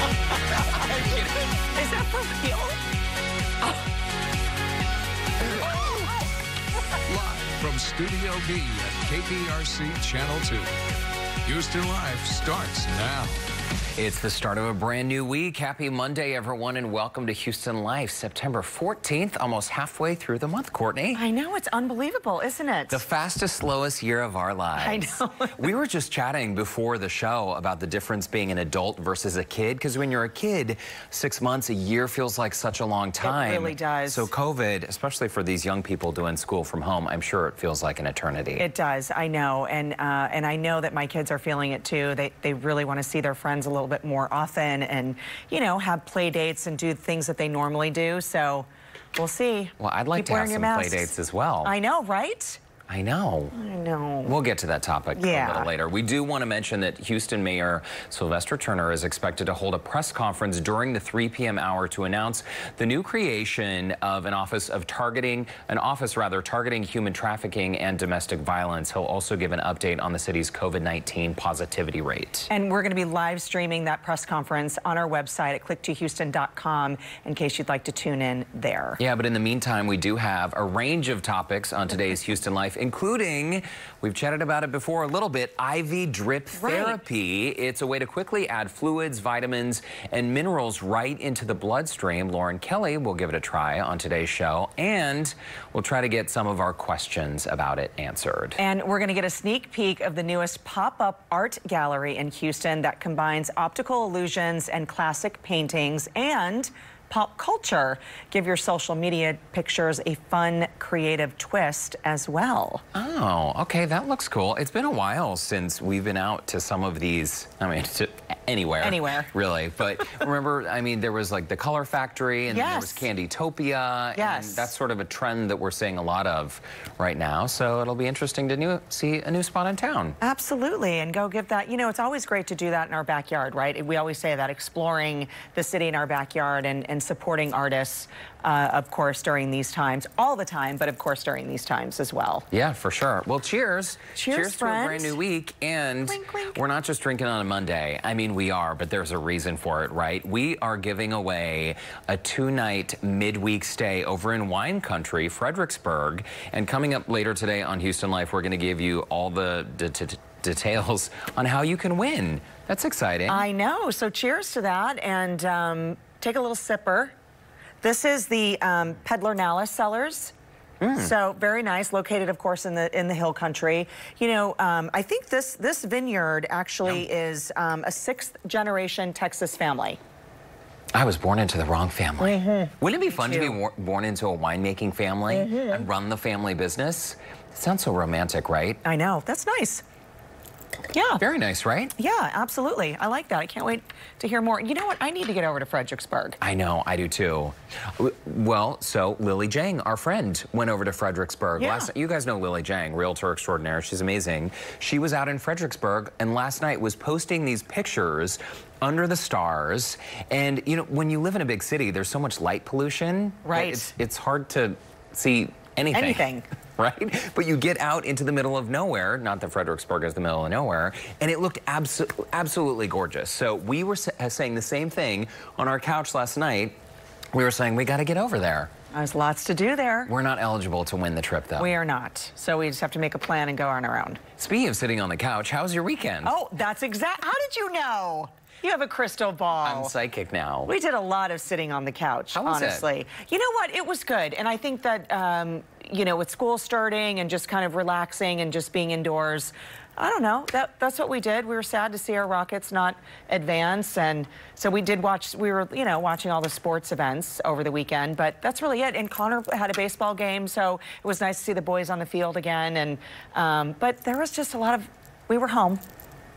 Is that for real? Live from Studio B at KPRC Channel 2. Houston Life starts now. It's the start of a brand new week. Happy Monday, everyone, and welcome to Houston Life. September 14th, almost halfway through the month, Courtney. I know, it's unbelievable, isn't it? The fastest, slowest year of our lives. I know. We were just chatting before the show about the difference being an adult versus a kid, because when you're a kid, 6 months, a year feels like such a long time. It really does. So COVID, especially for these young people doing school from home, I'm sure it feels like an eternity. It does, I know, and I know that my kids are feeling it too. They really want to see their friends a little bit more often and, you know, have play dates and do things that they normally do. So we'll see. Well, I'd like to have some play dates as well. I know, right? I know. I know. We'll get to that topic a little later. We do want to mention that Houston Mayor Sylvester Turner is expected to hold a press conference during the 3 p.m. hour to announce the new creation of an office targeting human trafficking and domestic violence. He'll also give an update on the city's COVID-19 positivity rate. And we're going to be live streaming that press conference on our website at click2houston.com in case you'd like to tune in there. Yeah, but in the meantime, we do have a range of topics on today's Houston Life, including, we've chatted about it before a little bit, IV drip therapy. Right. It's a way to quickly add fluids, vitamins, and minerals right into the bloodstream. Lauren Kelly will give it a try on today's show, and we'll try to get some of our questions about it answered. And we're going to get a sneak peek of the newest pop-up art gallery in Houston that combines optical illusions and classic paintings and pop culture. Give your social media pictures a fun, creative twist as well. Oh, okay, that looks cool. It's been a while since we've been out to some of these, I mean, anywhere. Anywhere. Really. But remember, I mean, there was like the Color Factory, and then there was Candytopia. Yes. And that's sort of a trend that we're seeing a lot of right now. So it'll be interesting to see a new spot in town. Absolutely. And go give that, you know, it's always great to do that in our backyard, right? We always say that, exploring the city in our backyard and supporting artists, of course, during these times, all the time, but of course during these times as well. Yeah, for sure. Well, cheers. Cheers, to a brand new week. And clink, clink. We're not just drinking on a Monday. I mean, we are, but there's a reason for it, right? We are giving away a 2-night midweek stay over in wine country, Fredericksburg. And coming up later today on Houston Life, we're going to give you all the details on how you can win. That's exciting. I know. So cheers to that, and take a little sipper. This is the Pedler Nallis Cellars. So very nice, located, of course, in the Hill Country. You know, I think this vineyard actually is a 6th-generation Texas family. I was born into the wrong family. Wouldn't it be fun to be born into a winemaking family and run the family business? It sounds so romantic, right? I know. That's nice. Yeah. Very nice, right? Yeah, absolutely. I like that. I can't wait to hear more. You know what? I need to get over to Fredericksburg. I know. I do, too. Well, so Lily Jang, our friend, went over to Fredericksburg. Yeah. You guys know Lily Jang, realtor extraordinaire. She's amazing. She was out in Fredericksburg, and last night was posting these pictures under the stars. And, you know, when you live in a big city, there's so much light pollution. Right. It's hard to see anything. Right? But you get out into the middle of nowhere, not that Fredericksburg is the middle of nowhere, and it looked absolutely gorgeous. So we were saying the same thing on our couch last night. We were saying, we got to get over there. There's lots to do there. We're not eligible to win the trip, though. We are not. So we just have to make a plan and go on our own. Speaking of sitting on the couch, how was your weekend? Oh, that's exact. How did you know? You have a crystal ball. I'm psychic now. We did a lot of sitting on the couch, How was honestly. it? You know what? It was good. And I think that, you know, with school starting and just kind of relaxing and just being indoors, I don't know. That's what we did. We were sad to see our Rockets not advance. And so we did we were, you know, watching all the sports events over the weekend. But that's really it. And Connor had a baseball game, so it was nice to see the boys on the field again. And but there was just a lot of, we were home.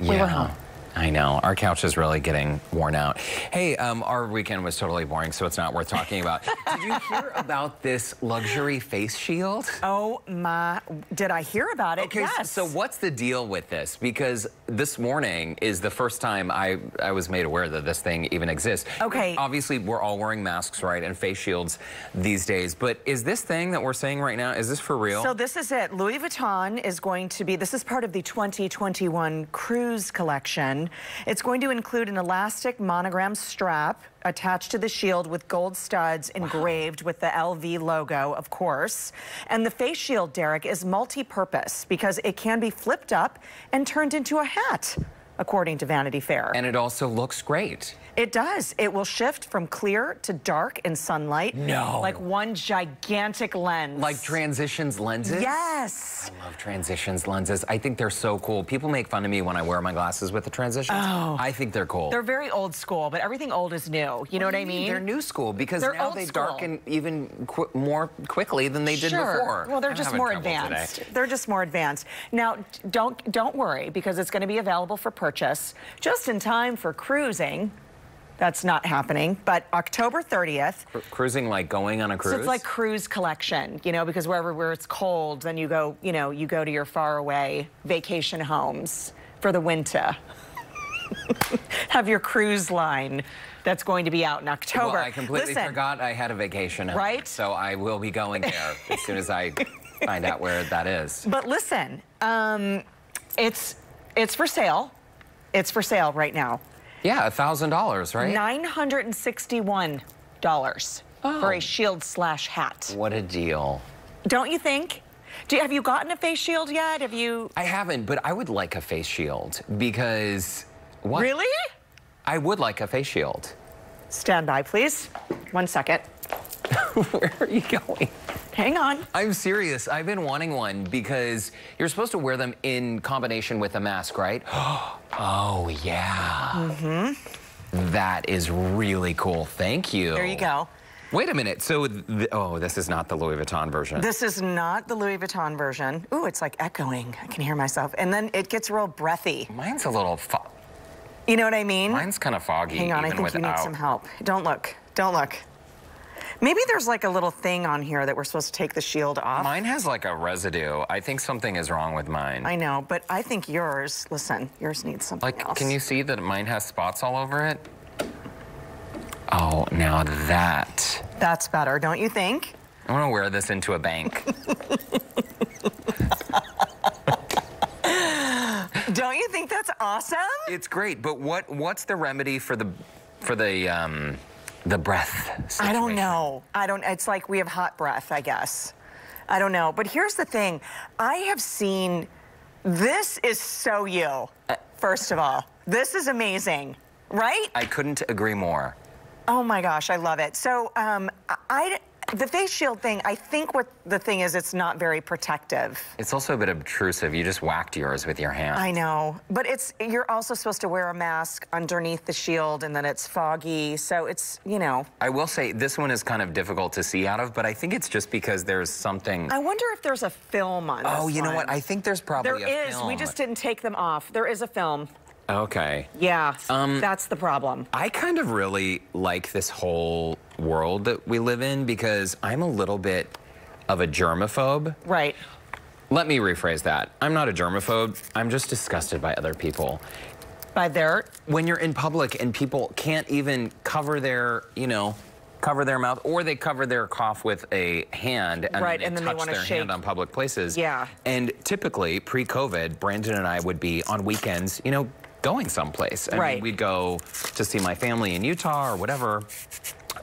Yeah. We were home. I know. Our couch is really getting worn out. Hey, our weekend was totally boring, so it's not worth talking about. Did you hear about this luxury face shield? Oh, my. Did I hear about it? Okay, yes. So what's the deal with this? Because this morning is the first time I was made aware that this thing even exists. Okay. Obviously, we're all wearing masks, right, and face shields these days. But is this thing that we're saying right now, is this for real? So this is it. Louis Vuitton is going to be, this is part of the 2021 cruise collection. one. It's going to include an elastic monogram strap attached to the shield with gold studs engraved with the LV logo, of course. And the face shield, Derek, is multi-purpose because it can be flipped up and turned into a hat, according to Vanity Fair. And it also looks great. It does. It will shift from clear to dark in sunlight. No. Like one gigantic lens. Like transitions lenses? Yes. I love transitions lenses. I think they're so cool. People make fun of me when I wear my glasses with the transitions. Oh. I think they're cool. They're very old school, but everything old is new. You know what I mean? They're new school because They're now old they school. darken even more quickly than they did before. Well, they're just more advanced. They're just more advanced. Now, don't worry because it's going to be available for purchase just in time for cruising. That's not happening, but October 30th. Cruising like going on a cruise? So it's like cruise collection, you know, because where it's cold, then you go, you know, you go to your faraway vacation homes for the winter. Have your cruise line that's going to be out in October. Well, I completely forgot I had a vacation home. Right? So I will be going there as soon as I find out where that is. But listen, it's for sale. It's for sale right now. Yeah, $1,000, right? $961 for a shield/hat. What a deal. Don't you think? Have you gotten a face shield yet? Have you? I haven't, but I would like a face shield because what? Really? I would like a face shield. Stand by, please. 1 second. Where are you going? Hang on. I'm serious. I've been wanting one because you're supposed to wear them in combination with a mask, right? Oh, yeah. Mm-hmm. That is really cool. Thank you. There you go. Wait a minute. So, oh, this is not the Louis Vuitton version. This is not the Louis Vuitton version. Ooh, it's like echoing. I can hear myself. And then it gets real breathy. Mine's a little You know what I mean? Mine's kind of foggy. Hang on, I think you need some help. Don't look. Don't look. Maybe there's like a little thing on here that we're supposed to take the shield off. Mine has like a residue. I think something is wrong with mine. I know, but I think yours, listen, yours needs something else. Can you see that mine has spots all over it? Oh, now that's better, don't you think? I want to wear this into a bank. Don't you think that's awesome? It's great, but what's the remedy for the breath situation? I don't know. It's like we have hot breath, I guess. I don't know. But here's the thing. I have seen, this is so you, first of all. This is amazing, right? I couldn't agree more. Oh my gosh, I love it. So the face shield thing, I think what the thing is, it's not very protective. It's also a bit obtrusive. You just whacked yours with your hand. I know, but you're also supposed to wear a mask underneath the shield, and then it's foggy, so it's, you know. I will say this one is kind of difficult to see out of, but I think it's just because there's something. I wonder if there's a film on this Oh, you know one. what? I think there's probably a film. There is. We just didn't take them off. There is a film. Okay. Yeah, that's the problem. I kind of really like this whole world that we live in because I'm a little bit of a germaphobe. Right. Let me rephrase that. I'm not a germaphobe. I'm just disgusted by other people. By their? When you're in public and people can't even cover their, cover their mouth, or they cover their cough with a hand and right, then they touch their hand on public places. Yeah. And typically, pre-COVID, Brandon and I would be on weekends, going someplace. I mean, we'd go to see my family in Utah or whatever.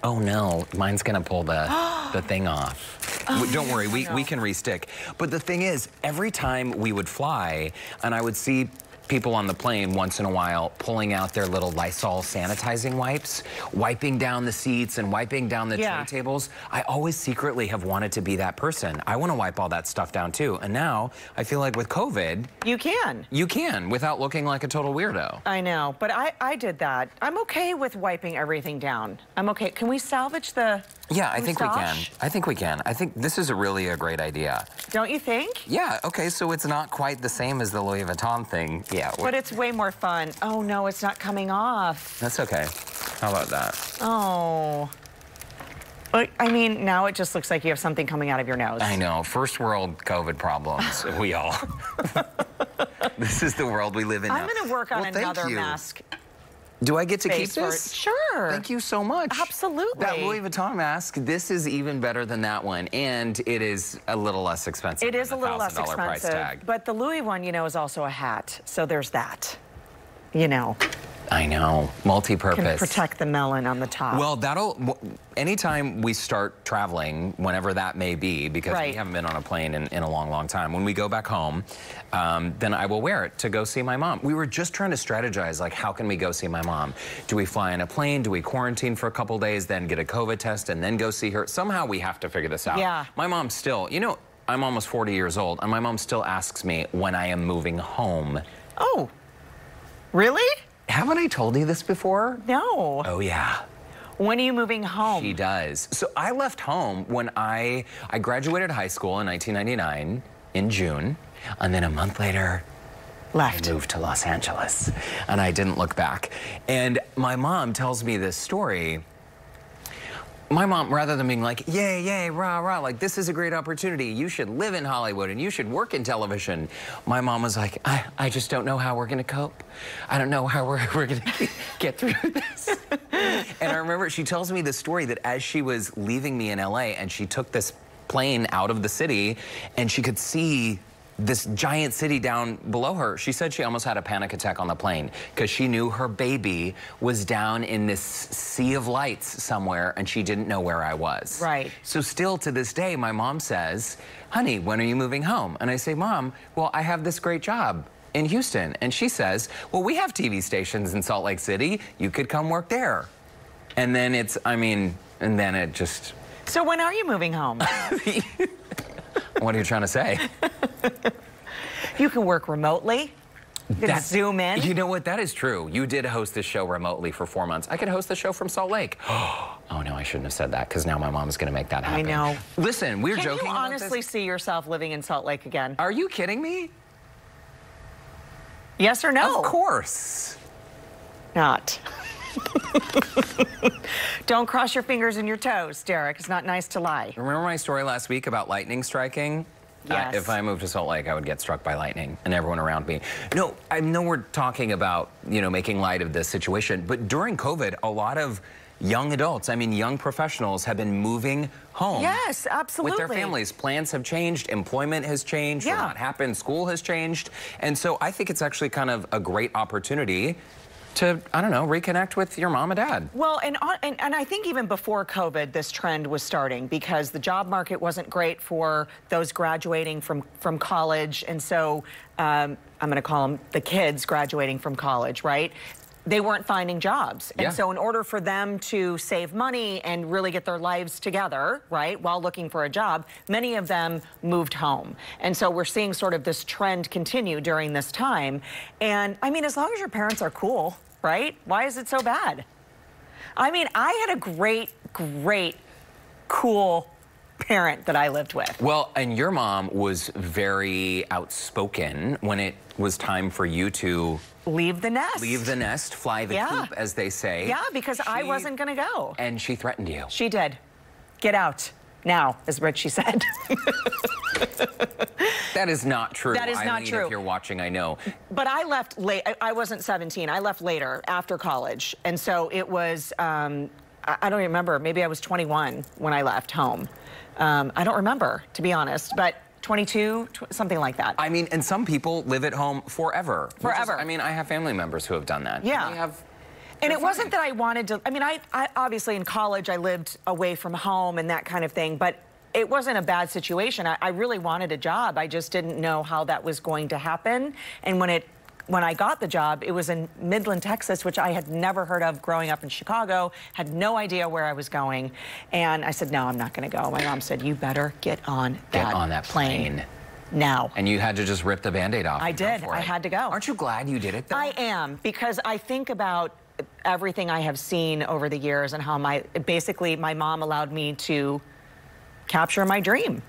Oh no, mine's gonna pull the thing off. Oh, don't worry, we can re-stick. But the thing is, every time we would fly and I would see people on the plane once in a while pulling out their little Lysol sanitizing wipes, wiping down the seats and wiping down the tray tables. I always secretly have wanted to be that person. I want to wipe all that stuff down too. And now I feel like with COVID, you can. You can without looking like a total weirdo. I know, but I did that. I'm okay with wiping everything down. I'm okay. Can we salvage the Yeah, I think we can. I think we can. I think this is really a great idea. Don't you think? Yeah, okay, so it's not quite the same as the Louis Vuitton thing. Yeah. But it's way more fun. Oh no, it's not coming off. That's okay. How about that? Oh. But, I mean, now it just looks like you have something coming out of your nose. I know. First world COVID problems. We all. This is the world we live in now. I'm going to work on another mask. Do I get to keep this? Sure. Thank you so much. Absolutely. That Louis Vuitton mask, this is even better than that one, and it is a little less expensive. It is a little less $1,000 price expensive, tag. but the Louis one, is also a hat, so there's that. you know, I know, multi-purpose. can protect the melon on the top. Well, anytime we start traveling, whenever that may be, because Right. we haven't been on a plane in a long, long time, when we go back home, then I will wear it to go see my mom. We were just trying to strategize, like, how can we go see my mom? Do we fly in a plane? Do we quarantine for a couple days, then get a COVID test, and then go see her? Somehow we have to figure this out. Yeah. My mom still, you know, I'm almost 40 years old, and my mom still asks me when I am moving home. Oh, really? Haven't I told you this before? No. Oh, yeah. When are you moving home? She does. So I left home when I graduated high school in 1999 in June, and then a month later, Left. I moved to Los Angeles, and I didn't look back. And my mom tells me this story. My mom, rather than being like, yay, yay, rah, rah, like, this is a great opportunity. You should live in Hollywood and you should work in television. My mom was like, I just don't know how we're going to cope. I don't know how we're going to get through this. And I remember she tells me the story that as she was leaving me in LA and she took this plane out of the city and she could see this giant city down below her. She said she almost had a panic attack on the plane because she knew her baby was down in this sea of lights somewhere and she didn't know where I was. Right. So still to this day, my mom says, honey, when are you moving home? And I say, Mom, well, I have this great job in Houston. And she says, well, we have TV stations in Salt Lake City. You could come work there. And then it's, I mean, and then it just... So when are you moving home? What are you trying to say? You can work remotely. You can zoom in. You know what? That is true. You did host this show remotely for 4 months. I could host the show from Salt Lake. Oh, no, I shouldn't have said that because now my mom's going to make that happen. I know. Listen, we're joking Can you about honestly this. see yourself living in Salt Lake again? Are you kidding me? Yes or no? Of course. Not. Don't cross your fingers and your toes, Derek. It's not nice to lie. Remember my story last week about lightning striking? Yes. If I moved to Salt Lake, I would get struck by lightning and everyone around me. No, I know we're talking about, you know, making light of this situation, but during COVID, a lot of young adults, I mean, young professionals have been moving home. Yes, absolutely. With their families. Plans have changed, employment has changed, Yeah. will not happen, school has changed. And so I think it's actually kind of a great opportunity to, I don't know, reconnect with your mom and dad. Well, and I think even before COVID, this trend was starting because the job market wasn't great for those graduating from college. And so I'm going to call them the kids graduating from college, right? They weren't finding jobs. And Yeah. so in order for them to save money and really get their lives together, right, while looking for a job, many of them moved home. And so we're seeing sort of this trend continue during this time. And I mean, as long as your parents are cool, right? Why is it so bad? I mean, I had a great, cool parent that I lived with. Well, and your mom was very outspoken when it was time for you to Leave the nest. leave the nest, fly the Yeah. coop, as they say. Yeah, because I wasn't going to go. And she threatened you. She did. Get out now, as Richie said. That is not true. That is not Eileen, true. If you're watching, I know. But I left late. I wasn't 17. I left later, after college. And so it was, I don't even remember. Maybe I was 21 when I left home. I don't remember, to be honest. But 22, something like that. I mean, and some people live at home forever. which is- Forever. I mean, I have family members who have done that. Yeah. They have, And they're it wasn't fine. that I wanted to, I mean, I obviously in college, I lived away from home and that kind of thing, but it wasn't a bad situation. I really wanted a job. I just didn't know how that was going to happen. And when I got the job, it was in Midland, Texas, which I had never heard of growing up in Chicago, had no idea where I was going. And I said, no, I'm not going to go. My mom said, you better get on that plane. Now. And you had to just rip the Band-Aid off. I and go did. for I it. had to go. Aren't you glad you did it, though? I am, because I think about everything I have seen over the years and how basically my mom allowed me to capture my dream.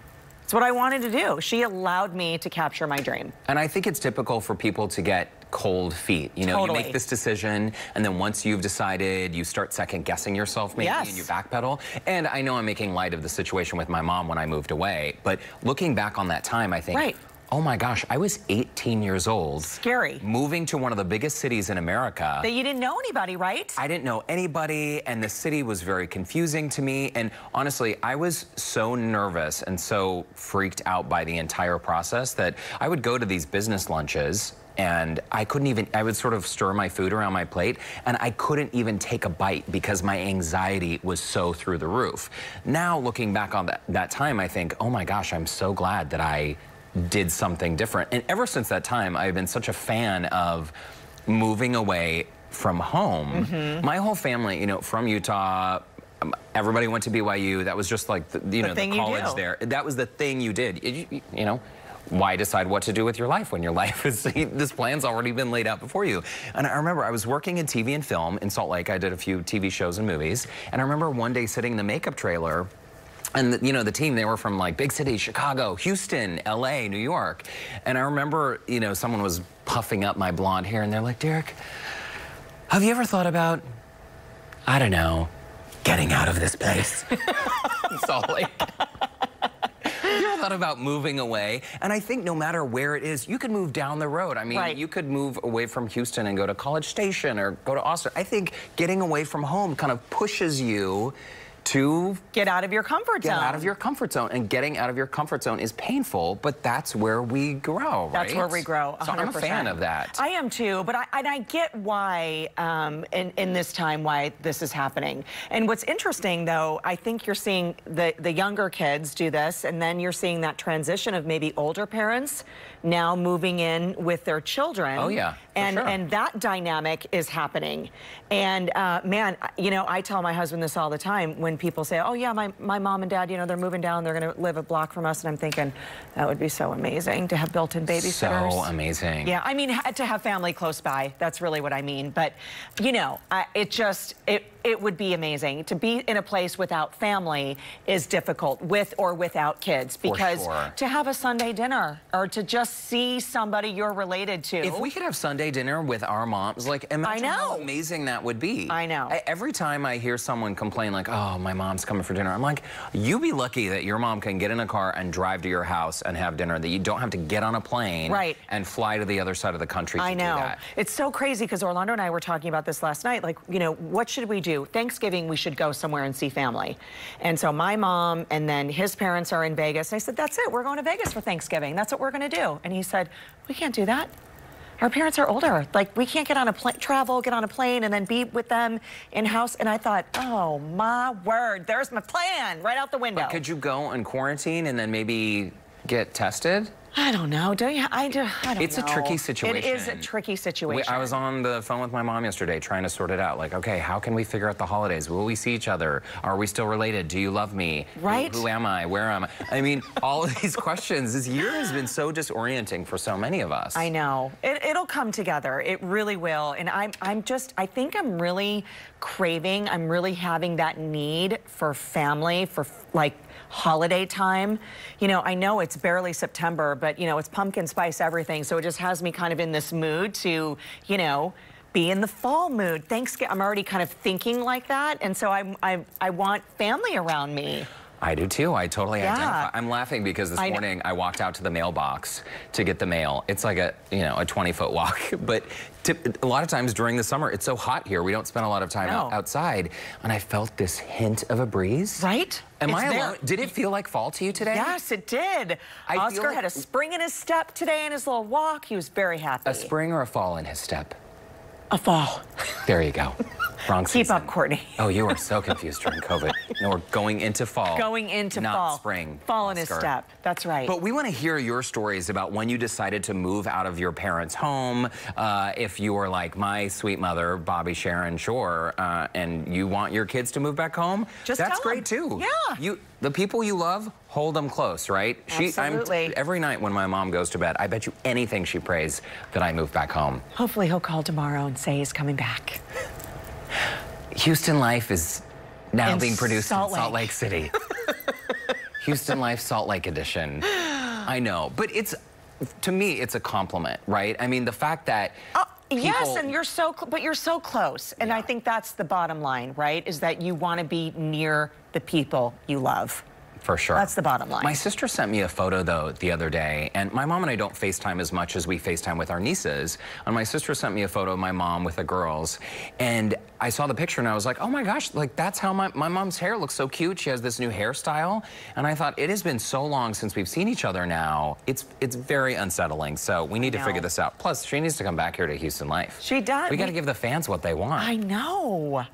It's what I wanted to do. She allowed me to capture my dream. And I think it's typical for people to get cold feet. You know, Totally. you make this decision, and then once you've decided, you start second-guessing yourself maybe, Yes. and you backpedal. And I know I'm making light of the situation with my mom when I moved away, but looking back on that time, I think, Right. oh my gosh, I was 18 years old. Scary. Moving to one of the biggest cities in America. That you didn't know anybody, right? I didn't know anybody, and the city was very confusing to me. And honestly, I was so nervous and so freaked out by the entire process that I would go to these business lunches and I couldn't even, I would sort of stir my food around my plate, and I couldn't even take a bite because my anxiety was so through the roof. Now, looking back on that time, I think, oh my gosh, I'm so glad that I did something different. And ever since that time, I've been such a fan of moving away from home. My whole family, you know, from Utah, everybody went to BYU. That was just like, the college there. That was the thing you did. You know, why decide what to do with your life when your life is, this plan's already been laid out before you? And I remember I was working in TV and film in Salt Lake. I did a few TV shows and movies. And I remember one day sitting in the makeup trailer, and the team, they were from like big cities, Chicago, Houston, LA, New York. And I remember, you know, someone was puffing up my blonde hair, and they're like, Derek, have you ever thought about, I don't know, getting out of this place? Salt Lake. You ever thought about moving away? And I think no matter where it is, you could move down the road. I mean, you could move away from Houston and go to College Station or go to Austin. I think getting away from home kind of pushes you to get out of your comfort zone. Get out of your comfort zone. And getting out of your comfort zone is painful, but that's where we grow, right? That's where we grow, 100%. So I'm a fan of that. I am too, but I get why, in this time, why this is happening. And what's interesting, though, I think you're seeing the younger kids do this, and then you're seeing that transition of maybe older parents now moving in with their children. Oh, yeah. And that dynamic is happening. And man, you know, I tell my husband this all the time when people say, oh yeah, my mom and dad, you know, they're moving down, they're gonna live a block from us, and I'm thinking, that would be so amazing to have built-in babysitters. So amazing. Yeah, I mean, to have family close by, that's really what I mean. But, you know, it would be amazing. To be in a place without family is difficult, with or without kids, because to have a Sunday dinner or to just see somebody you're related to. If we could have Sunday dinner with our moms, like, imagine how amazing that would be. I know. Every time I hear someone complain like, oh, my mom's coming for dinner, I'm like, you be lucky that your mom can get in a car and drive to your house and have dinner, that you don't have to get on a plane and fly to the other side of the country to do that. It's so crazy, because Orlando and I were talking about this last night. Like, you know, what should we do? Thanksgiving, we should go somewhere and see family. And so my mom and then his parents are in Vegas. And I said, that's it. We're going to Vegas for Thanksgiving. That's what we're going to do. And he said, we can't do that. Our parents are older. Like, we can't get on a get on a plane and then be with them in-house. And I thought, oh, my word, there's my plan right out the window. But could you go and quarantine and then maybe get tested? I don't know. Do you? I don't know. It's a tricky situation. It is a tricky situation. I was on the phone with my mom yesterday trying to sort it out. Like, okay, how can we figure out the holidays? Will we see each other? Are we still related? Do you love me? Right. Who am I? Where am I? I mean, all of these questions. This year has been so disorienting for so many of us. I know. It'll come together. It really will. And I think I'm really craving, I'm really having that need for family, for like holiday time. You know, I know it's barely September, but you know, it's pumpkin spice everything. So it just has me kind of in this mood to, you know, be in the fall mood. Thanksgiving, I'm already kind of thinking like that. And so I want family around me. I do too. I totally identify. I'm laughing because this morning I walked out to the mailbox to get the mail. It's like a 20-foot walk. But a lot of times during the summer, it's so hot here. We don't spend a lot of time outside. And I felt this hint of a breeze. Right? Am I alone? Did it feel like fall to you today? Yes, it did. Oscar had a spring in his step today in his little walk. He was very happy. A spring or a fall in his step? A fall. There you go. Wrong season. Keep up, Courtney. Oh, you are so confused during COVID. No, we're going into fall. Going into not fall. Spring. Fall in his step. That's right. But we want to hear your stories about when you decided to move out of your parents' home. If you were like my sweet mother, Bobby Sharon Shore, and you want your kids to move back home, that's great too. Yeah. The people you love, hold them close, right? Absolutely. Every night when my mom goes to bed, I bet you anything she prays that I move back home. Hopefully he'll call tomorrow and say he's coming back. Houston Life is now being produced in Salt Lake City. Houston Life Salt Lake edition. I know, but to me, it's a compliment, right? I mean, the fact that yes, and you're so close. And I think that's the bottom line, right? Is that you want to be near the people you love. For sure. That's the bottom line. My sister sent me a photo, though, the other day, and my mom and I don't FaceTime as much as we FaceTime with our nieces. And my sister sent me a photo of my mom with the girls, and I saw the picture and I was like, oh my gosh, like that's how my mom's hair looks so cute. She has this new hairstyle. And I thought, it has been so long since we've seen each other now. It's very unsettling. So we need to figure this out. Plus, she needs to come back here to Houston Life. She does. We got to give the fans what they want. I know.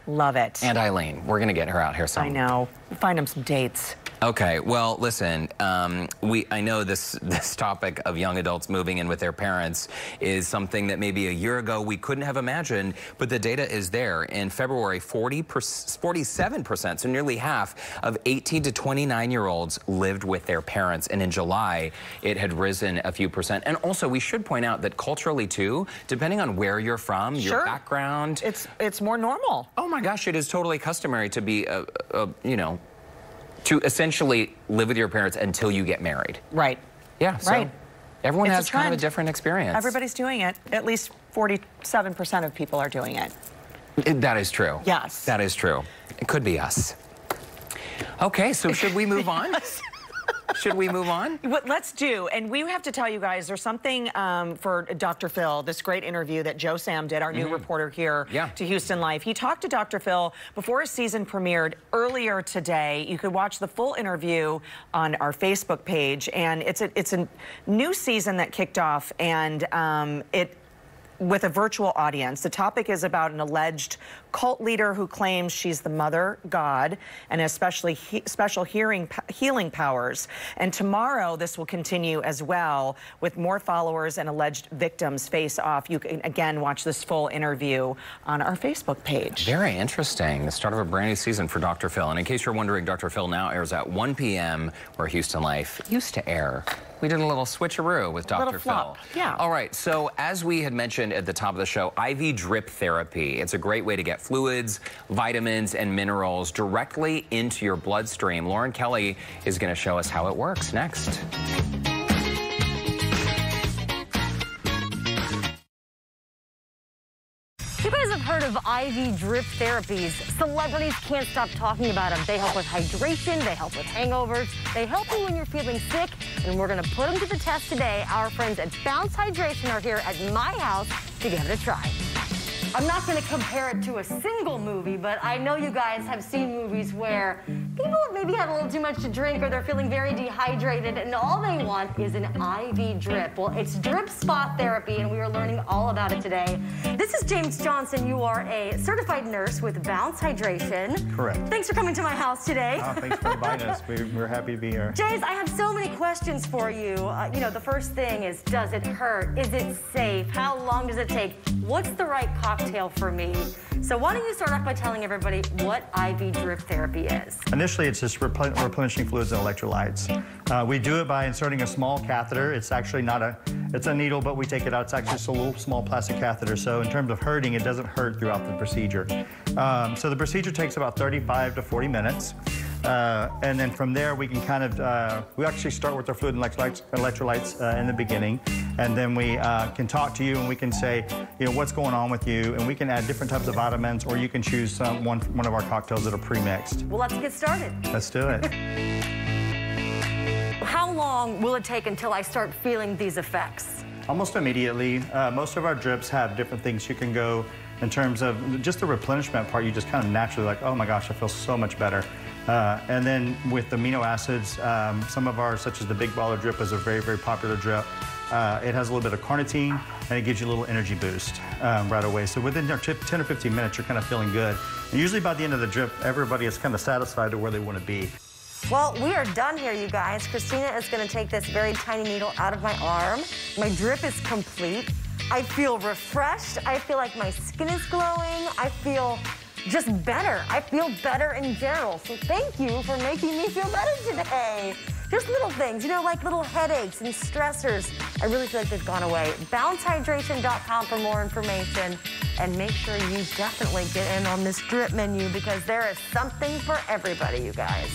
Love it. And Eileen, we're going to get her out here sometime. I know. We'll find them some dates. Okay, well, listen, I know this topic of young adults moving in with their parents is something that maybe a year ago we couldn't have imagined, but the data is there. In February, 47%, so nearly half of 18 to 29-year-olds lived with their parents, and in July, it had risen a few percent. And also, we should point out that culturally, too, depending on where you're from, your background... It's more normal. Oh, my gosh, it is totally customary to be, you know, to essentially live with your parents until you get married. Right. Yeah, so everyone has kind of a different experience. Everybody's doing it. At least 47% of people are doing it. That is true. Yes. That is true. It could be us. Okay, so should we move on? Should we move on? What let's do, and we have to tell you guys, there's something for Dr. Phil, this great interview that Joe Sam did, our new reporter here to Houston Life. He talked to Dr. Phil before his season premiered earlier today. You could watch the full interview on our Facebook page, and it's a new season that kicked off, and with a virtual audience. The topic is about an alleged cult leader who claims she's the mother god and has special healing powers. And tomorrow, this will continue as well with more followers and alleged victims face off. You can, again, watch this full interview on our Facebook page. Very interesting. The start of a brand new season for Dr. Phil. And in case you're wondering, Dr. Phil now airs at 1 p.m. where Houston Life used to air. We did a little switcheroo with Dr. Phil. Yeah. All right, so as we had mentioned at the top of the show, IV drip therapy. It's a great way to get fluids, vitamins, and minerals directly into your bloodstream. Lauren Kelly is going to show us how it works next. You guys have heard of IV drip therapies. Celebrities can't stop talking about them. They help with hydration, they help with hangovers, they help you when you're feeling sick, and we're gonna put them to the test today. Our friends at Bounce Hydration are here at my house to give it a try. I'm not gonna compare it to a single movie, but I know you guys have seen movies where people maybe had a little too much to drink or they're feeling very dehydrated and all they want is an IV drip. Well, it's drip spot therapy and we are learning all about it today. This is James Johnson. You are a certified nurse with Bounce Hydration. Correct. Thanks for coming to my house today. Oh, thanks for inviting us. We're happy to be here. James, I have so many questions for you. You know, the first thing is, does it hurt? Is it safe? How long does it take? What's the right cocktail for me? So why don't you start off by telling everybody what IV drip therapy is? Initially, it's just replenishing fluids and electrolytes. We do it by inserting a small catheter. It's actually it's a needle, but we take it out. It's actually a little small plastic catheter. So in terms of hurting, it doesn't hurt throughout the procedure. So the procedure takes about 35 to 40 minutes. And then from there, we can kind of, we actually start with our fluid and electrolytes in the beginning. And then we can talk to you and we can say, you know, what's going on with you. And we can add different types of vitamins, or you can choose one of our cocktails that are pre-mixed. Well, let's get started. Let's do it. How long will it take until I start feeling these effects? Almost immediately. Most of our drips have different things you can go in terms of just the replenishment part. You just kind of naturally like, oh my gosh, I feel so much better. And then with amino acids, some of ours, such as the Big Baller Drip, is a very, very popular drip. It has a little bit of carnitine, and it gives you a little energy boost right away. So within 10 or 15 minutes, you're kind of feeling good. And usually by the end of the drip, everybody is kind of satisfied to where they want to be. Well, we are done here, you guys. Christina is going to take this very tiny needle out of my arm. My drip is complete. I feel refreshed. I feel like my skin is glowing. I feel just better. I feel better in general. So thank you for making me feel better today. Just little things, you know, like little headaches and stressors. I really feel like they've gone away. BounceHydration.com for more information. And make sure you definitely get in on this drip menu because there is something for everybody, you guys.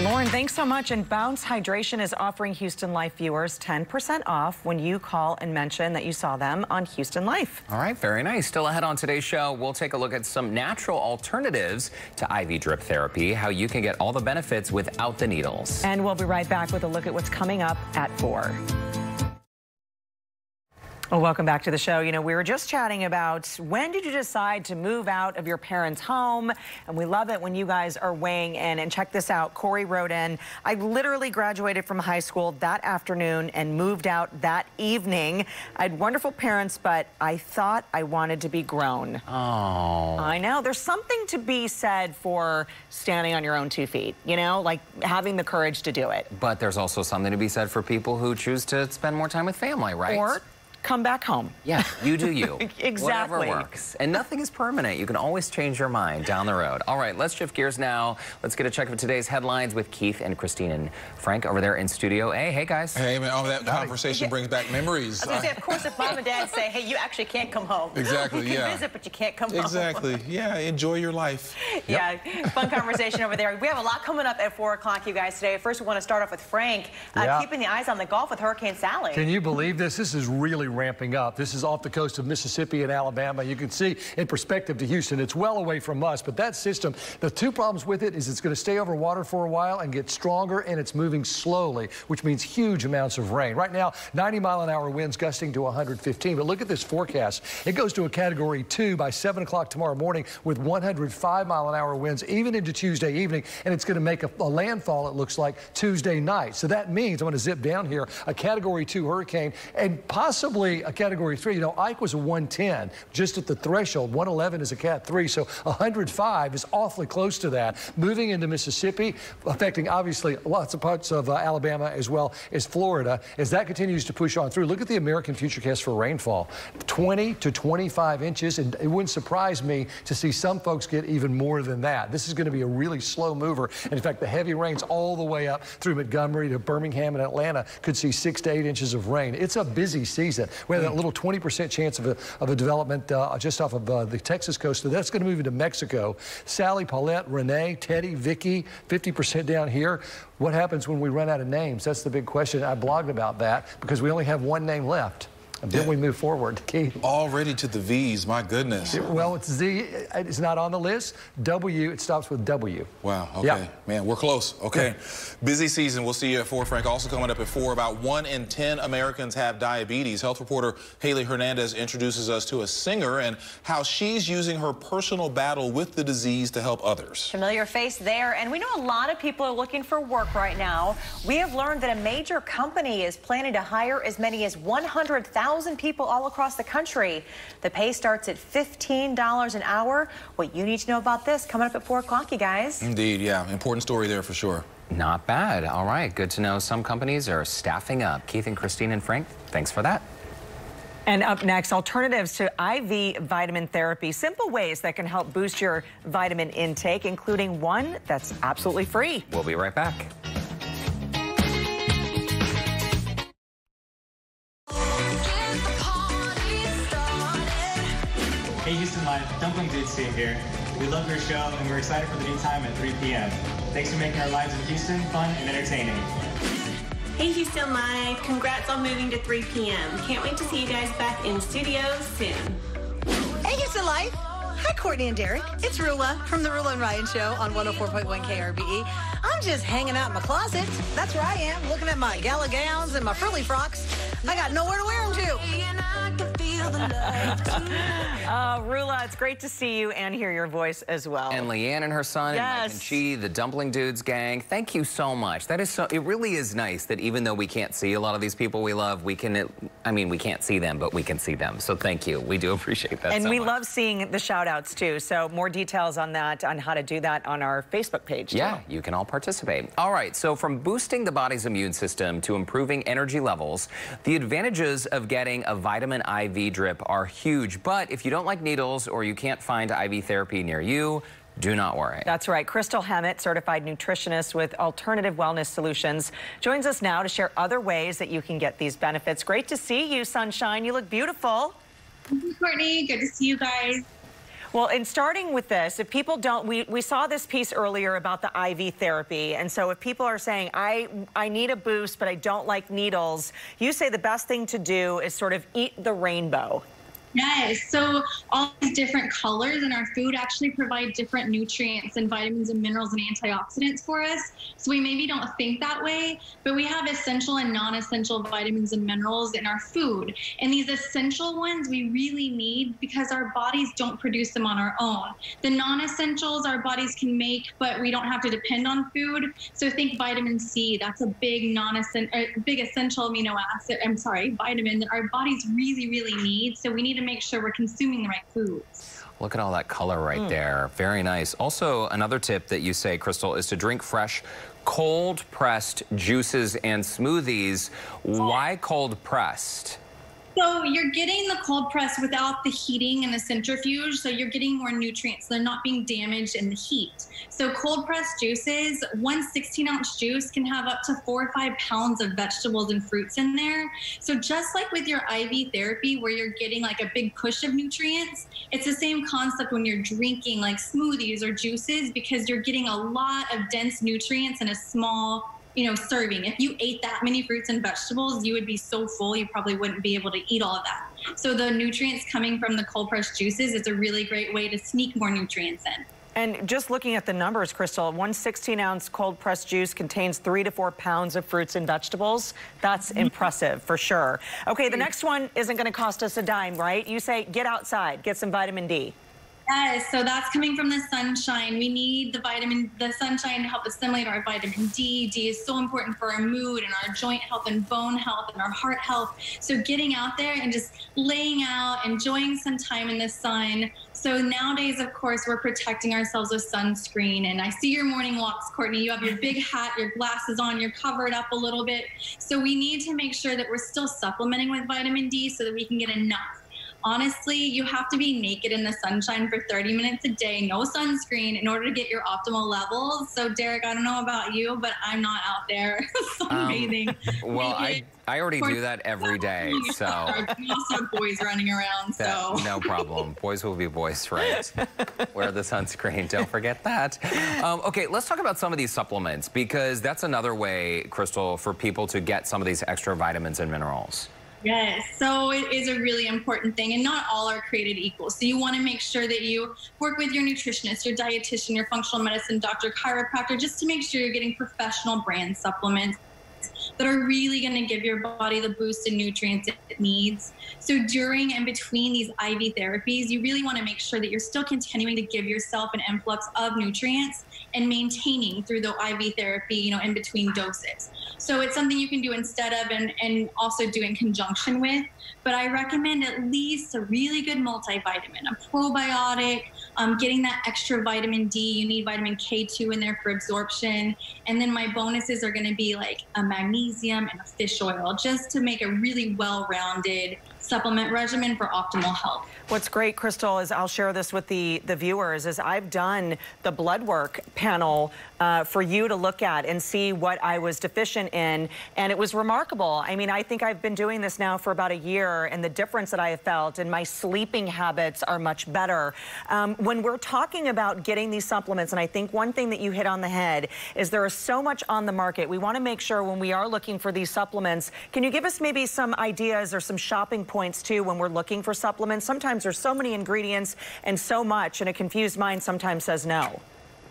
Lauren, thanks so much. And Bounce Hydration is offering Houston Life viewers 10% off when you call and mention that you saw them on Houston Life. All right, very nice. Still ahead on today's show, we'll take a look at some natural alternatives to IV drip therapy, how you can get all the benefits without the needles. And we'll be right back with a look at what's coming up at 4. Well, welcome back to the show. You know, we were just chatting about when did you decide to move out of your parents' home? And we love it when you guys are weighing in. And check this out. Corey wrote in, I literally graduated from high school that afternoon and moved out that evening. I had wonderful parents, but I thought I wanted to be grown. Oh. I know. There's something to be said for standing on your own 2 feet, you know, like having the courage to do it. But there's also something to be said for people who choose to spend more time with family, right? Or come back home. Yeah, you do you. Exactly. Whatever works. And nothing is permanent. You can always change your mind down the road. All right, let's shift gears now. Let's get a check of today's headlines with Keith and Christine and Frank over there in Studio A. Hey, guys. Hey, man, oh, that conversation brings back memories. I was going to say, of course, if mom and dad say, hey, you actually can't come home. Exactly, you can visit, but you can't come home. Exactly, yeah, enjoy your life. Yeah, fun conversation over there. We have a lot coming up at 4 o'clock, you guys, today. First, we want to start off with Frank, keeping the eyes on the Gulf with Hurricane Sally. Can you believe this? This is really ramping up. This is off the coast of Mississippi and Alabama. You can see in perspective to Houston, it's well away from us, but that system, the two problems with it is it's going to stay over water for a while and get stronger, and it's moving slowly, which means huge amounts of rain. Right now, 90-mile-an-hour winds gusting to 115, but look at this forecast. It goes to a Category 2 by 7 o'clock tomorrow morning with 105-mile-an-hour winds even into Tuesday evening, and it's going to make a landfall, it looks like, Tuesday night. So that means, I'm going to zip down here, a Category 2 hurricane and possibly a Category 3. You know, Ike was a 110, just at the threshold. 111 is a Cat 3, so 105 is awfully close to that. Moving into Mississippi, affecting obviously lots of parts of Alabama as well as Florida. As that continues to push on through, look at the American Futurecast for rainfall. 20 to 25 inches, and it wouldn't surprise me to see some folks get even more than that. This is going to be a really slow mover, and in fact, the heavy rains all the way up through Montgomery to Birmingham and Atlanta could see 6 to 8 inches of rain. It's a busy season. We have that little 20% chance of a development just off of the Texas coast. So that's going to move into Mexico. Sally, Paulette, Renee, Teddy, Vicky, 50% down here. What happens when we run out of names? That's the big question. I blogged about that because we only have one name left. And then we move forward. Keith. Already to the V's, my goodness. Well, it's Z. It's not on the list. W, it stops with W. Wow, okay. Yep. Man, we're close. Okay. Busy season. We'll see you at 4, Frank. Also coming up at 4, about 1 in 10 Americans have diabetes. Health reporter Haley Hernandez introduces us to a singer and how she's using her personal battle with the disease to help others. Familiar face there. And we know a lot of people are looking for work right now. We have learned that a major company is planning to hire as many as 100,000 people all across the country. The pay starts at $15 an hour. What you need to know about this coming up at 4 o'clock, you guys. Indeed, yeah. Important story there for sure. Not bad. All right. Good to know some companies are staffing up. Keith and Christine and Frank, thanks for that. And up next, alternatives to IV vitamin therapy. Simple ways that can help boost your vitamin intake, including one that's absolutely free. We'll be right back. Hey Houston Live, Dumpling Dudes team here. We love your show and we're excited for the new time at 3 p.m. Thanks for making our lives in Houston fun and entertaining. Hey Houston Live, congrats on moving to 3 p.m. Can't wait to see you guys back in studio soon. Hey Houston Live. Hi Courtney and Derek. It's Rula from the Rula and Ryan Show on 104.1 KRBE. I'm just hanging out in my closet. That's where I am, looking at my gala gowns and my frilly frocks. I got nowhere to wear them to. Rula, it's great to see you and hear your voice as well. And Leanne and her son, and Mike and Chi, the Dumpling Dudes gang. Thank you so much. That is so, it really is nice that even though we can't see a lot of these people we love, we can, I mean, we can't see them, but we can see them. So thank you. We do appreciate that and so we much. love seeing the shout outs too. So more details on that, on how to do that on our Facebook page too. Yeah, you can all participate. All right, so from boosting the body's immune system to improving energy levels, the advantages of getting a vitamin IV drip are huge. But if you don't like needles or you can't find IV therapy near you, do not worry. That's right. Crystal Hammett, certified nutritionist with Alternative Wellness Solutions, joins us now to share other ways that you can get these benefits. Great to see you, Sunshine. You look beautiful. Courtney, good to see you guys. Well, and starting with this, if people don't, we saw this piece earlier about the IV therapy. And so if people are saying, I need a boost, but I don't like needles, you say the best thing to do is sort of eat the rainbow. Yes, so all these different colors in our food actually provide different nutrients and vitamins and minerals and antioxidants for us. So we maybe don't think that way, but we have essential and non-essential vitamins and minerals in our food. And these essential ones we really need because our bodies don't produce them on our own. The non-essentials our bodies can make, but we don't have to depend on food. So think vitamin C, that's a big big essential amino acid, vitamin that our bodies really, really need. So we need to make sure we're consuming the right foods. Look at all that color right there. Very nice. Also, another tip that you say, Crystal, is to drink fresh, cold-pressed juices and smoothies. Why cold-pressed? So you're getting the cold press without the heating and the centrifuge, so you're getting more nutrients. They're not being damaged in the heat. So cold pressed juices, one 16-ounce juice can have up to 4 or 5 pounds of vegetables and fruits in there. So just like with your IV therapy where you're getting like a big push of nutrients, it's the same concept when you're drinking like smoothies or juices because you're getting a lot of dense nutrients in a small serving. If you ate that many fruits and vegetables, you would be so full, you probably wouldn't be able to eat all of that. So the nutrients coming from the cold pressed juices is a really great way to sneak more nutrients in. And just looking at the numbers, Crystal, one 16-ounce cold-pressed juice contains 3 to 4 pounds of fruits and vegetables. That's impressive, for sure. Okay, the next one isn't going to cost us a dime, right? You say get outside, get some vitamin D. Yes, so that's coming from the sunshine. We need the sunshine to help assimilate our vitamin D. D is so important for our mood and our joint health and bone health and our heart health. So getting out there and just laying out, enjoying some time in the sun. So nowadays, of course, we're protecting ourselves with sunscreen. And I see your morning walks, Courtney. You have your big hat, your glasses on, you're covered up a little bit. So we need to make sure that we're still supplementing with vitamin D so that we can get enough. Honestly, you have to be naked in the sunshine for 30 minutes a day, no sunscreen, in order to get your optimal levels. So, Derek, I don't know about you, but I'm not out there sunbathing. Well, I already do that every day, so. We also have boys running around, so. No problem. Boys will be boys, right? Wear the sunscreen. Don't forget that. Okay, let's talk about some of these supplements, because that's another way, Crystal, for people to get some of these extra vitamins and minerals. Yes, so it is a really important thing, and not all are created equal. So you want to make sure that you work with your nutritionist, your dietitian, your functional medicine doctor, chiropractor, just to make sure you're getting professional brand supplements that are really going to give your body the boost and nutrients it needs. So during and between these IV therapies, you really want to make sure that you're still continuing to give yourself an influx of nutrients and maintaining through the IV therapy, in between doses. So it's something you can do instead of and also do in conjunction with. But I recommend at least a really good multivitamin, a probiotic, getting that extra vitamin D. You need vitamin K2 in there for absorption. And then my bonuses are going to be like a magnesium and a fish oil, just to make a really well-rounded supplement regimen for optimal health. What's great, Crystal, is I'll share this with the viewers, is I've done the blood work panel for you to look at and see what I was deficient in, and it was remarkable. I mean, I think I've been doing this now for about a year, and the difference that I have felt, and my sleeping habits are much better. When we're talking about getting these supplements, and I think one thing that you hit on the head is there is so much on the market. We want to make sure when we are looking for these supplements, can you give us maybe some ideas or some shopping points too when we're looking for supplements? Sometimes there's so many ingredients and so much, and a confused mind sometimes says no.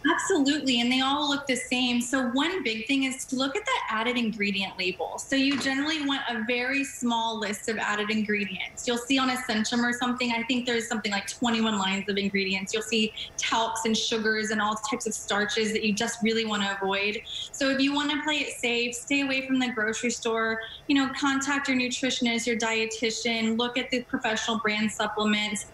Absolutely, and they all look the same. So one big thing is to look at the added ingredient label. So you generally want a very small list of added ingredients. You'll see on Essentium or something, I think there's something like 21 lines of ingredients. You'll see talcs and sugars and all types of starches that you just really want to avoid. So if you want to play it safe, stay away from the grocery store, contact your nutritionist, your dietitian, look at the professional brand supplements.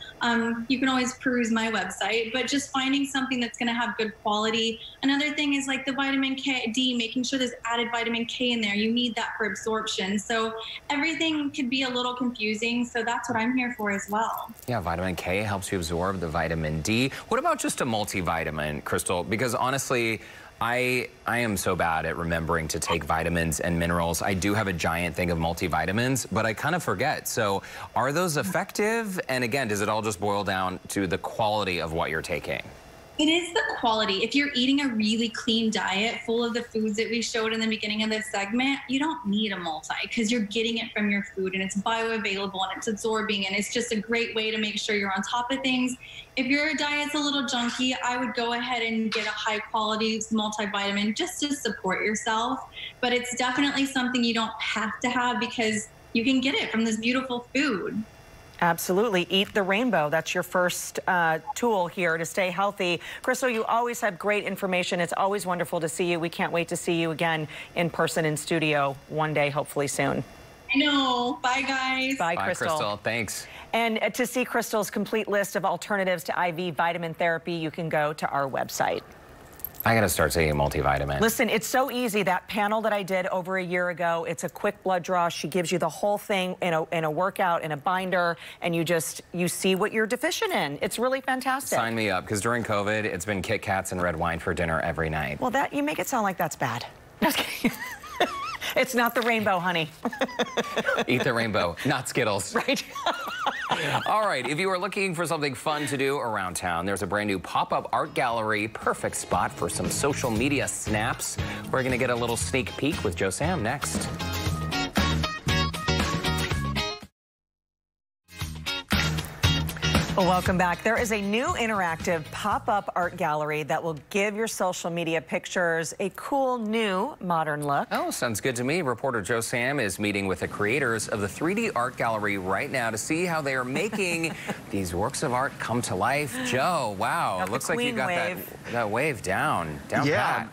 You can always peruse my website, but just finding something that's going to have good quality. Another thing is like the vitamin D, making sure there's added vitamin K in there. You need that for absorption. So everything could be a little confusing. So that's what I'm here for as well. Yeah, vitamin K helps you absorb the vitamin D. What about just a multivitamin, Crystal? Because honestly, I am so bad at remembering to take vitamins and minerals. I do have a giant thing of multivitamins, but I kind of forget. So are those effective? And again, does it all just boil down to the quality of what you're taking? It is the quality. If you're eating a really clean diet full of the foods that we showed in the beginning of this segment, you don't need a multi because you're getting it from your food and it's bioavailable and it's absorbing, and it's just a great way to make sure you're on top of things. If your diet's a little junky, I would go ahead and get a high quality multivitamin just to support yourself. But it's definitely something you don't have to have because you can get it from this beautiful food. Absolutely. Eat the rainbow. That's your first tool here to stay healthy. Crystal, you always have great information. It's always wonderful to see you. We can't wait to see you again in person in studio one day, hopefully soon. I know. Bye, guys. Bye, Crystal. Bye, Crystal. Thanks. And to see Crystal's complete list of alternatives to IV vitamin therapy, you can go to our website. I got to start taking a multivitamin. Listen, it's so easy. That panel that I did over a year ago, it's a quick blood draw. She gives you the whole thing in a workout, in a binder, and you see what you're deficient in. It's really fantastic. Sign me up, because during COVID, it's been Kit Kats and red wine for dinner every night. Well, you make it sound like that's bad. Just kidding. It's not the rainbow, honey. Eat the rainbow, not Skittles. Right. All right, if you are looking for something fun to do around town, there's a brand new pop-up art gallery. Perfect spot for some social media snaps. We're going to get a little sneak peek with Joe Sam next. Well, welcome back. There is a new interactive pop-up art gallery that will give your social media pictures a cool, new, modern look. Oh, sounds good to me. Reporter Joe Sam is meeting with the creators of the 3D art gallery right now to see how they are making these works of art come to life. Joe, wow. It looks like you got that wave down pat.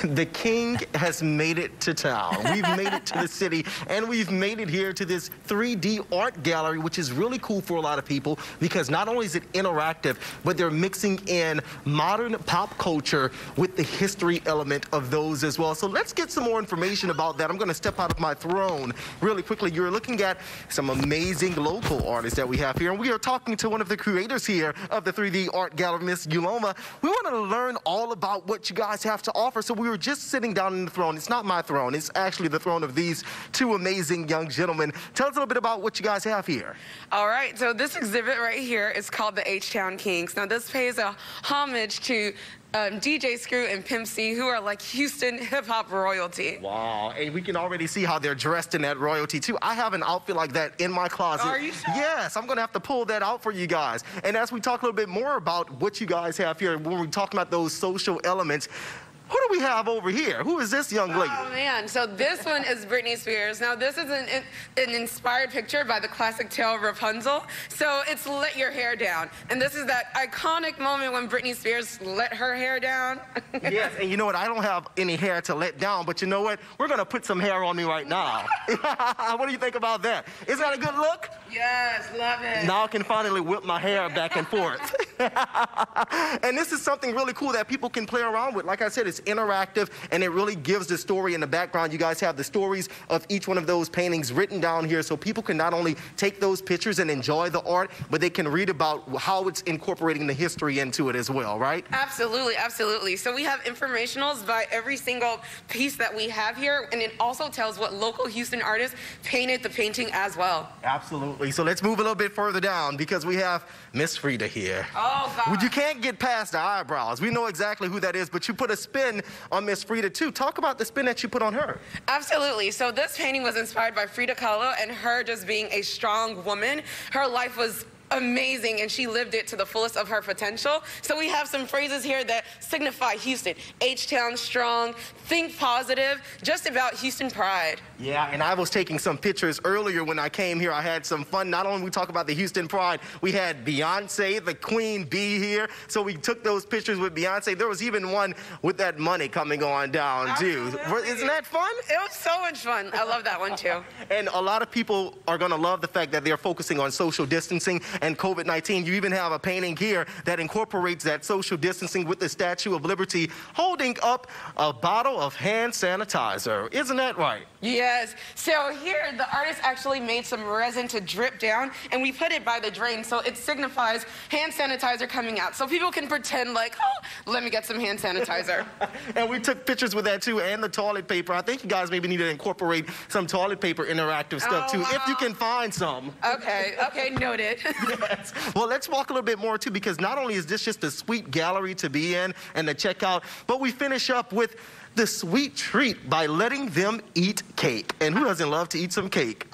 The king has made it to town. We've made it to the city, and we've made it here to this 3D art gallery, which is really cool for a lot of people because not only is it interactive, but they're mixing in modern pop culture with the history element of those as well. So let's get some more information about that. I'm going to step out of my throne really quickly. You're looking at some amazing local artists that we have here, and we are talking to one of the creators here of the 3D art gallery, Miss Yuloma. We want to learn all about what you guys have to offer. So we were just sitting down in the throne. It's not my throne. It's actually the throne of these two amazing young gentlemen. Tell us a little bit about what you guys have here. All right. So this exhibit right here is called the H-Town Kings. Now, this pays a homage to DJ Screw and Pimp C, who are like Houston hip-hop royalty. Wow, and we can already see how they're dressed in that royalty, too. I have an outfit like that in my closet. Are you sure? Yes, I'm going to have to pull that out for you guys. And as we talk a little bit more about what you guys have here, when we're talking about those social elements, who do we have over here? Who is this young lady? Oh, man. So this one is Britney Spears. Now, this is an inspired picture by the classic tale Rapunzel. So it's Let Your Hair Down. And this is that iconic moment when Britney Spears let her hair down. Yes, and you know what? I don't have any hair to let down, but you know what? We're going to put some hair on me right now. What do you think about that? Isn't that a good look? Yes, love it. Now I can finally whip my hair back and forth. And this is something really cool that people can play around with. Like I said, it's interactive, and it really gives the story in the background. You guys have the stories of each one of those paintings written down here, so people can not only take those pictures and enjoy the art, but they can read about how it's incorporating the history into it as well, right? Absolutely, absolutely. So we have informationals by every single piece that we have here, and it also tells what local Houston artists painted the painting as well. Absolutely. So let's move a little bit further down because we have Miss Frida here. Oh, God. Well, you can't get past the eyebrows. We know exactly who that is, but you put a spin on Miss Frida, too. Talk about the spin that you put on her. Absolutely. So this painting was inspired by Frida Kahlo and her just being a strong woman. Her life was amazing, and she lived it to the fullest of her potential. So we have some phrases here that signify Houston. H-Town strong, think positive, just about Houston pride. Yeah, and I was taking some pictures earlier when I came here. I had some fun. Not only we talk about the Houston pride, we had Beyonce, the queen bee here. So we took those pictures with Beyonce. There was even one with that money coming on down, too. Isn't that fun? It was so much fun. I love that one, too. And a lot of people are going to love the fact that they're focusing on social distancing. and COVID-19. You even have a painting here that incorporates that social distancing with the Statue of Liberty holding up a bottle of hand sanitizer. Isn't that right? Yes. So here, the artist actually made some resin to drip down, and we put it by the drain, so it signifies hand sanitizer coming out. So people can pretend like, oh, let me get some hand sanitizer. And we took pictures with that, too, and the toilet paper. I think you guys maybe need to incorporate some toilet paper interactive stuff, too, if you can find some. Okay, noted. Yes. Well, let's walk a little bit more, too, because not only is this just a sweet gallery to be in and to check out, but we finish up with the sweet treat by letting them eat cake. And who doesn't love to eat some cake?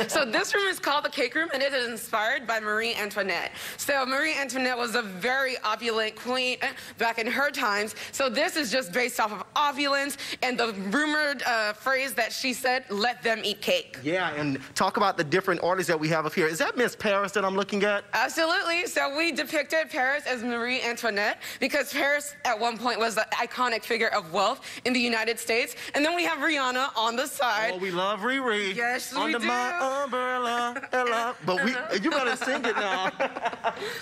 So this room is called the Cake Room, and it is inspired by Marie Antoinette. So Marie Antoinette was a very opulent queen back in her times. So this is just based off of opulence and the rumored phrase that she said, let them eat cake. Yeah, and talk about the different artists that we have up here. Is that Miss Paris that I'm looking at? Absolutely. So we depicted Paris as Marie Antoinette because Paris at one point was the iconic figure of wealth in the United States. And then we have Rihanna on the side. Oh, we love Riri. Yes, we Under do. My umbrella, Ella. But you gotta sing it now.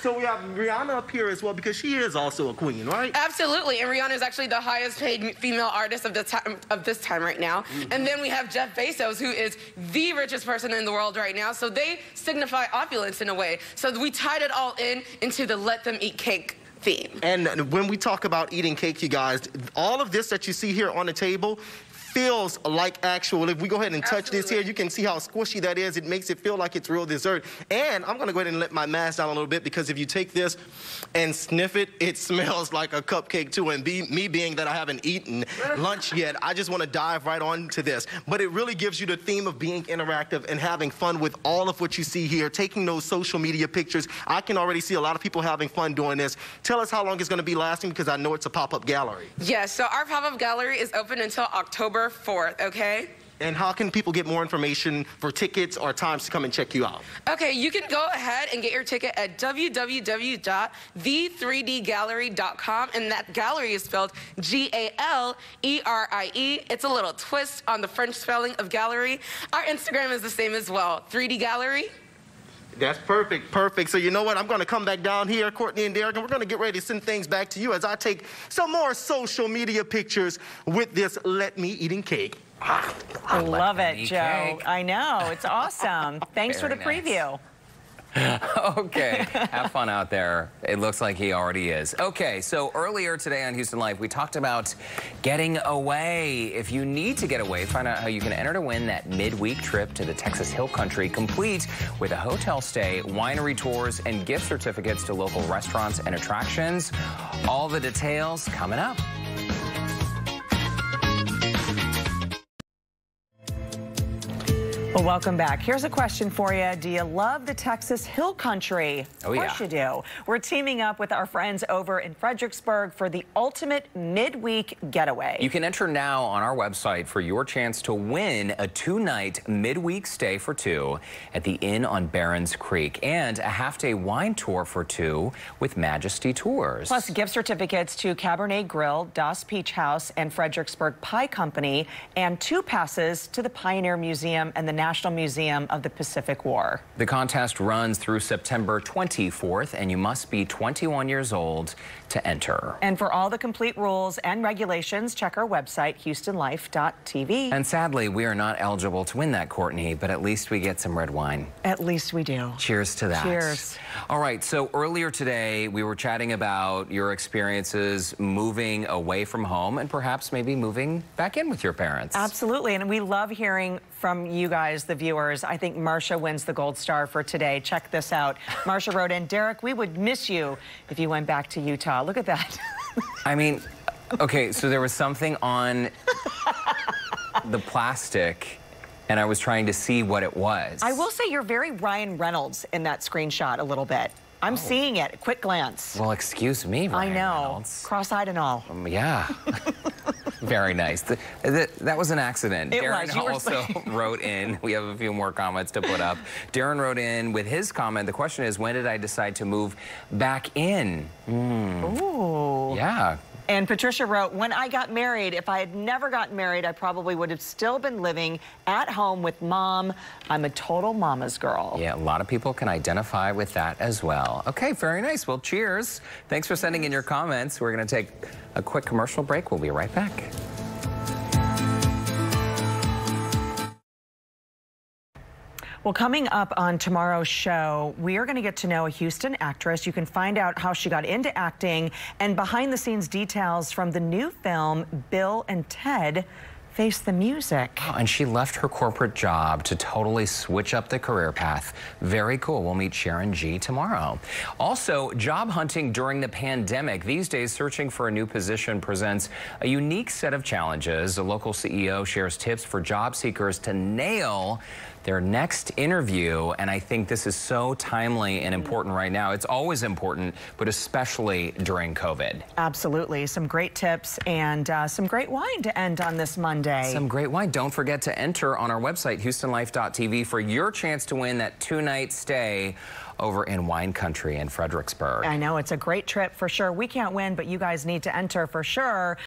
So we have Rihanna up here as well because she is also a queen, right? Absolutely. And Rihanna is actually the highest paid female artist of this time right now. And then we have Jeff Bezos, who is the richest person in the world right now. So they signify opulence in a way. So we tied it all into the let them eat cake theme. And when we talk about eating cake, you guys, all of this that you see here on the table feels like actual. If we go ahead and touch this here, you can see how squishy that is. It makes it feel like it's real dessert. And I'm gonna go ahead and let my mask down a little bit because if you take this and sniff it, it smells like a cupcake too. And me being that I haven't eaten lunch yet, I just wanna dive right on to this. But it really gives you the theme of being interactive and having fun with all of what you see here, taking those social media pictures. I can already see a lot of people having fun doing this. Tell us how long it's gonna be lasting because I know it's a pop-up gallery. Yes, so our pop-up gallery is open until October 4th, okay? And how can people get more information for tickets or times to come and check you out? Okay, you can go ahead and get your ticket at www.the3dgallery.com, and that gallery is spelled G-A-L-E-R-I-E. It's a little twist on the French spelling of gallery. Our Instagram is the same as well, 3D Gallery. That's perfect, perfect. So you know what? I'm going to come back down here, Courtney and Derek, and we're going to get ready to send things back to you as I take some more social media pictures with this Let Me Eating Cake. I love it, Joe. I know. It's awesome. Thanks for the preview. Okay, have fun out there. It looks like he already is. Okay, so earlier today on Houston Life, we talked about getting away. If you need to get away, find out how you can enter to win that midweek trip to the Texas Hill Country, complete with a hotel stay, winery tours, and gift certificates to local restaurants and attractions. All the details coming up. Well, welcome back. Here's a question for you. Do you love the Texas Hill Country? Oh, yeah. Of course you do. We're teaming up with our friends over in Fredericksburg for the ultimate midweek getaway. You can enter now on our website for your chance to win a 2-night midweek stay for 2 at the Inn on Barons Creek and a half-day wine tour for 2 with Majesty Tours. Plus gift certificates to Cabernet Grill, Das Peach House, and Fredericksburg Pie Company, and 2 passes to the Pioneer Museum and the National Museum of the Pacific War. The contest runs through September 24th, and you must be 21 years old to enter. And for all the complete rules and regulations, check our website, HoustonLife.tv. And sadly, we are not eligible to win that, Courtney, but at least we get some red wine. At least we do. Cheers to that. Cheers. All right, so earlier today, we were chatting about your experiences moving away from home and perhaps maybe moving back in with your parents. Absolutely, and we love hearing from you guys, the viewers. I think Marsha wins the gold star for today. Check this out. Marsha wrote in, Derek, we would miss you if you went back to Utah. Look at that. I mean, okay, so there was something on the plastic, and I was trying to see what it was. I will say you're very Ryan Reynolds in that screenshot a little bit. I'm seeing it, quick glance. Well, excuse me, Ryan I know, Reynolds. Cross-eyed and all. Yeah. Very nice. That was an accident. It Darren was. also wrote in, we have a few more comments to put up. Darren wrote in with his comment, the question is, when did I decide to move back in? Ooh. Yeah. And Patricia wrote, when I got married, if I had never gotten married, I probably would have still been living at home with mom. I'm a total mama's girl. Yeah, a lot of people can identify with that as well. Okay, very nice. Well, cheers. Thanks for sending in your comments. We're going to take a quick commercial break. We'll be right back. Well, coming up on tomorrow's show, we are going to get to know a Houston actress. You can find out how she got into acting and behind-the-scenes details from the new film, Bill and Ted Face the Music. Oh, and she left her corporate job to totally switch up the career path. Very cool. We'll meet Sharon G tomorrow. Also, job hunting during the pandemic. These days, searching for a new position presents a unique set of challenges. A local CEO shares tips for job seekers to nail their next interview, and I think this is so timely and important right now. It's always important, but especially during COVID. Absolutely. Some great tips and some great wine to end on this Monday. Some great wine. Don't forget to enter on our website, HoustonLife.tv, for your chance to win that 2-night stay over in wine country in Fredericksburg. I know, it's a great trip for sure. We can't win, but you guys need to enter for sure.